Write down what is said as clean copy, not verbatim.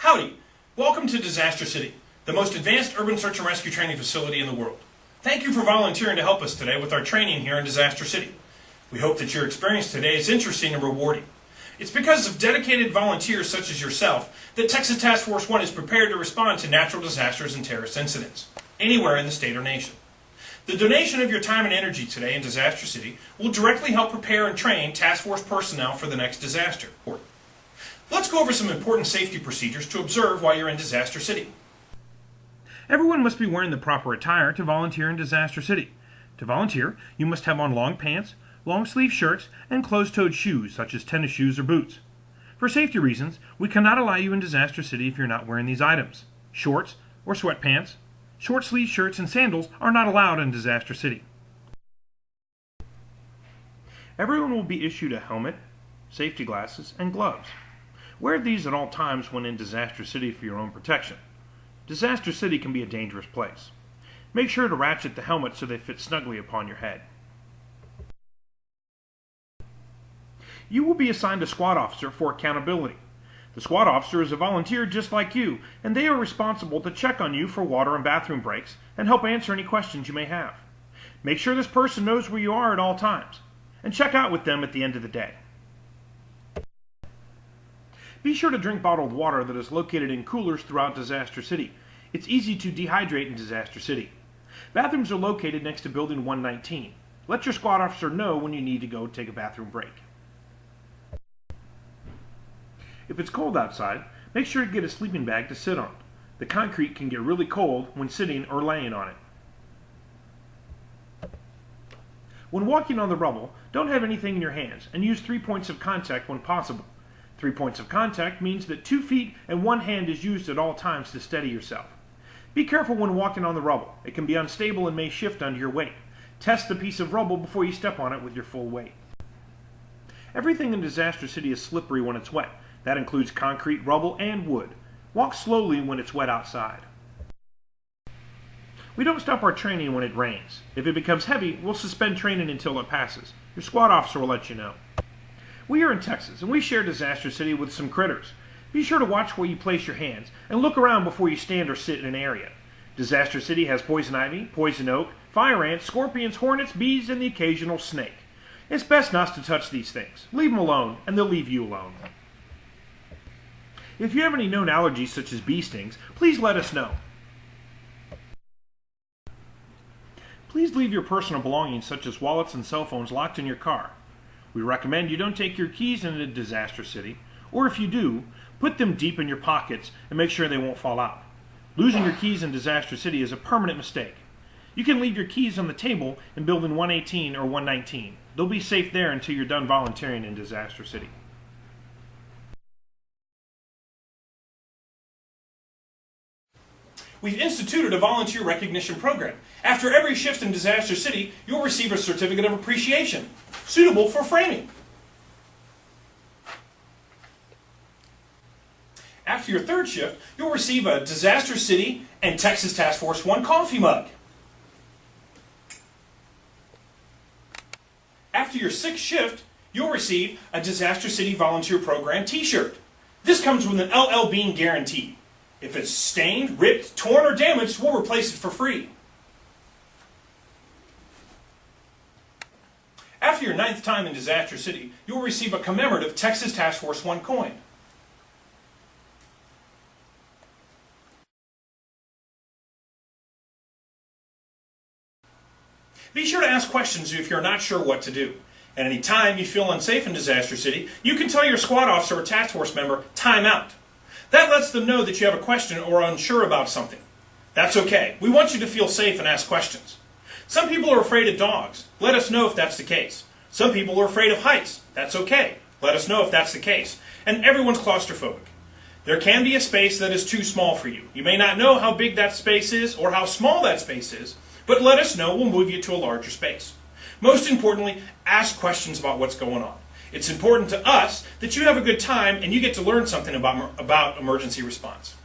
Howdy! Welcome to Disaster City, the most advanced urban search and rescue training facility in the world. Thank you for volunteering to help us today with our training here in Disaster City. We hope that your experience today is interesting and rewarding. It's because of dedicated volunteers such as yourself that Texas Task Force 1 is prepared to respond to natural disasters and terrorist incidents, anywhere in the state or nation. The donation of your time and energy today in Disaster City will directly help prepare and train Task Force personnel for the next disaster. Let's go over some important safety procedures to observe while you're in Disaster City. Everyone must be wearing the proper attire to volunteer in Disaster City. To volunteer, you must have on long pants, long-sleeve shirts, and closed-toed shoes, such as tennis shoes or boots. For safety reasons, we cannot allow you in Disaster City if you're not wearing these items. Shorts or sweatpants, short-sleeve shirts, and sandals are not allowed in Disaster City. Everyone will be issued a helmet, safety glasses, and gloves. Wear these at all times when in Disaster City for your own protection. Disaster City can be a dangerous place. Make sure to ratchet the helmet so they fit snugly upon your head. You will be assigned a squad officer for accountability. The squad officer is a volunteer just like you, and they are responsible to check on you for water and bathroom breaks and help answer any questions you may have. Make sure this person knows where you are at all times, and check out with them at the end of the day. Be sure to drink bottled water that is located in coolers throughout Disaster City. It's easy to dehydrate in Disaster City. Bathrooms are located next to Building 119. Let your squad officer know when you need to go take a bathroom break. If it's cold outside, make sure to get a sleeping bag to sit on. The concrete can get really cold when sitting or laying on it. When walking on the rubble, don't have anything in your hands and use 3 points of contact when possible. 3 points of contact means that 2 feet and 1 hand is used at all times to steady yourself. Be careful when walking on the rubble. It can be unstable and may shift under your weight. Test the piece of rubble before you step on it with your full weight. Everything in Disaster City is slippery when it's wet. That includes concrete, rubble, and wood. Walk slowly when it's wet outside. We don't stop our training when it rains. If it becomes heavy, we'll suspend training until it passes. Your squad officer will let you know. We are in Texas, and we share Disaster City with some critters. Be sure to watch where you place your hands, and look around before you stand or sit in an area. Disaster City has poison ivy, poison oak, fire ants, scorpions, hornets, bees, and the occasional snake. It's best not to touch these things. Leave them alone, and they'll leave you alone. If you have any known allergies such as bee stings, please let us know. Please leave your personal belongings such as wallets and cell phones locked in your car. We recommend you don't take your keys into Disaster City, or if you do, put them deep in your pockets and make sure they won't fall out. Losing your keys in Disaster City is a permanent mistake. You can leave your keys on the table in Building 118 or 119. They'll be safe there until you're done volunteering in Disaster City. We've instituted a volunteer recognition program. After every shift in Disaster City, you'll receive a certificate of appreciation, suitable for framing. After your third shift, you'll receive a Disaster City and Texas Task Force 1 coffee mug. After your sixth shift, you'll receive a Disaster City Volunteer Program t-shirt. This comes with an LL Bean guarantee. If it's stained, ripped, torn, or damaged, we'll replace it for free. After your ninth time in Disaster City, you'll receive a commemorative Texas Task Force 1 coin. Be sure to ask questions if you're not sure what to do. At any time you feel unsafe in Disaster City, you can tell your squad officer or task force member, "Time out." That lets them know that you have a question or are unsure about something. That's okay. We want you to feel safe and ask questions. Some people are afraid of dogs. Let us know if that's the case. Some people are afraid of heights. That's okay. Let us know if that's the case. And everyone's claustrophobic. There can be a space that is too small for you. You may not know how big that space is or how small that space is, but let us know. We'll move you to a larger space. Most importantly, ask questions about what's going on. It's important to us that you have a good time and you get to learn something about emergency response.